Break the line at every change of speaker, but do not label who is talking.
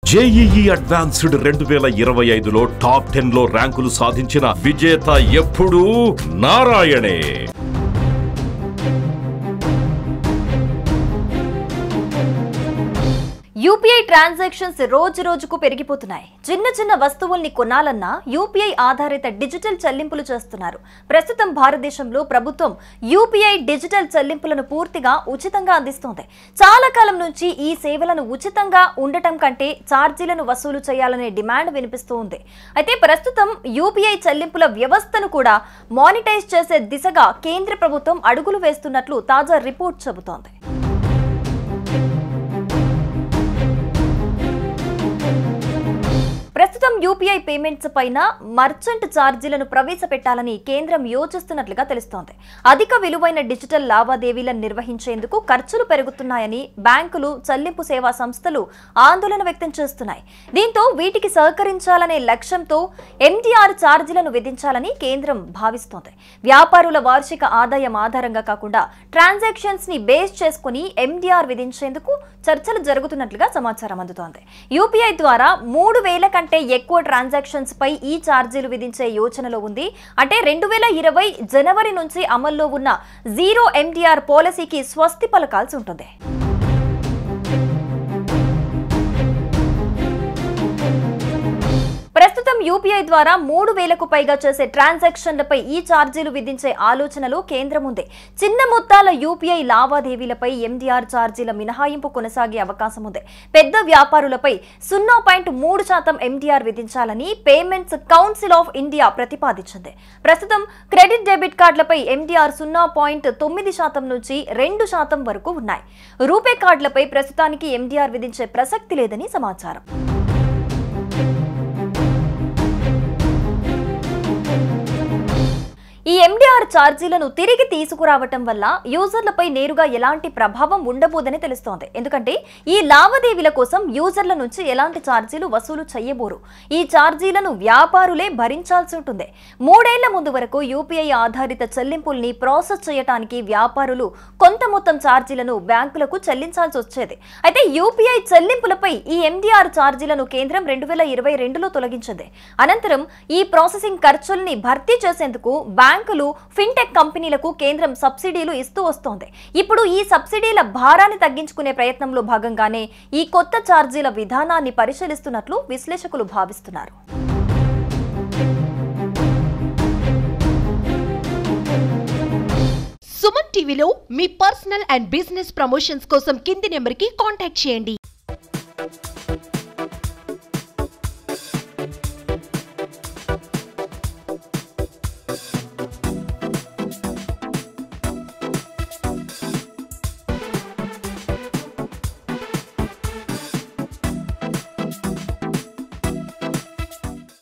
JEE advanced 2025లో top 10లో ర్యాంకులు సాధించిన విజేత ఎప్పుడూ నారాయణే.
యూపీఐ ట్రాన్సాక్షన్స్ రోజు రోజుకు పెరిగిపోతున్నాయి. చిన్న చిన్న వస్తువుల్ని కొనాలన్నా యూపీఐ ఆధారిత డిజిటల్ చెల్లింపులు చేస్తున్నారు. ప్రస్తుతం భారతదేశంలో ప్రభుత్వం యూపీఐ డిజిటల్ చెల్లింపులను పూర్తిగా ఉచితంగా అందిస్తోంది. చాలా కాలం నుంచి ఈ సేవలను ఉచితంగా ఉండటం కంటే ఛార్జీలను వసూలు చేయాలనే డిమాండ్ వినిపిస్తూ ఉంది. అయితే ప్రస్తుతం యూపీఐ చెల్లింపుల వ్యవస్థను కూడా మానిటైజ్ చేసే దిశగా కేంద్ర ప్రభుత్వం అడుగులు వేస్తున్నట్లు తాజా రిపోర్ట్ చెబుతోంది. ప్రస్తుతం యూపీఐ పేమెంట్స్ పైన మర్చెంట్ ఛార్జీలను ప్రవేశపెట్టాలని కేంద్రం యోచిస్తున్నట్లుగా తెలుస్తోంది. అధిక విలువైన డిజిటల్ లావాదేవీలను నిర్వహించేందుకు ఖర్చులు పెరుగుతున్నాయని బ్యాంకులు, చెల్లింపు సేవా సంస్థలు ఆందోళన వ్యక్తం చేస్తున్నాయి. దీంతో వీటికి సహకరించాలనే లక్ష్యంతో ఎండీఆర్ ఛార్జీలను విధించాలని కేంద్రం భావిస్తోంది. వ్యాపారుల వార్షిక ఆదాయం ఆధారంగా కాకుండా ట్రాన్సాక్షన్స్ ని బేస్ చేసుకుని ఎండీఆర్ విధించేందుకు చర్చలు జరుగుతున్నట్లుగా సమాచారం అందుతోంది. యూపీఐ ద్వారా 3,000 కంటే ఎక్కువ ట్రాన్సాక్షన్స్ పై ఈ ఛార్జీలు విధించే యోచనలో ఉంది. అంటే 2020 జనవరి నుంచి అమల్లో ఉన్న జీరో ఎండీఆర్ పాలసీకి స్వస్తి పలకాల్సి ఉంటుంది. ప్రస్తుతం యూపీఐ ద్వారా 3,000కు పైగా చేసే ట్రాన్సాక్షన్లపై ఈ ఛార్జీలు విధించే ఆలోచనలో కేంద్రం ఉంది. చిన్న మొత్తాల యూపీఐ లావాదేవీలపై ఎండీఆర్ ఛార్జీల మినహాయింపు కొనసాగే అవకాశం ఉంది. పెద్ద వ్యాపారులపై 0.3% ఎండీఆర్ విధించాలని పేమెంట్స్ కౌన్సిల్ ఆఫ్ ఇండియా ప్రతిపాదించింది. ప్రస్తుతం క్రెడిట్ డెబిట్ కార్డులపై ఎండీఆర్ 0.9% నుంచి 2% వరకు ఉన్నాయి. రూపే కార్డులపై ప్రస్తుతానికి ఎండీఆర్ విధించే ప్రసక్తి లేదని సమాచారం. ఈ ఎండీఆర్ ఛార్జీలను తిరిగి తీసుకురావటం వల్ల యూజర్లపై నేరుగా ఎలాంటి ప్రభావం ఉండబోదని తెలుస్తోంది. ఎందుకంటే ఈ లావాదేవీల కోసం యూజర్ల నుంచి ఎలాంటి ఛార్జీలు వసూలు చేయబోరు. ఈ ఛార్జీలను వ్యాపారులే భరించాల్సి ఉంటుంది. 3 ఏళ్ల ముందు వరకు యూపీఐ ఆధారిత చెల్లింపుల్ని ప్రాసెస్ చేయడానికి వ్యాపారులు కొంత మొత్తం ఛార్జీలను బ్యాంకులకు చెల్లించాల్సి వచ్చేది. అయితే యూపీఐ చెల్లింపులపై ఈ ఎండీఆర్ ఛార్జీలను కేంద్రం 2022లో తొలగించింది. అనంతరం ఈ ప్రాసెసింగ్ ఖర్చుల్ని భర్తీ చేసేందుకు బ్యాంకులు, ఫిన్టెక్ కంపెనీలకు కేంద్రం సబ్సిడీలు ఇస్తూ వస్తోంది. ఇప్పుడు ఈ సబ్సిడీల భారాన్ని తగ్గించుకునే ప్రయత్నంలో భాగంగానే ఈ కొత్త ఛార్జీల విధానాన్ని పరిశీలిస్తున్నట్లు విశ్లేషకులు భావిస్తున్నారు.
సుమన్ టీవీలో మీ పర్సనల్ అండ్ బిజినెస్ ప్రమోషన్స్ కోసం కింది నెంబర్కి కాంటాక్ట్ చేయండి.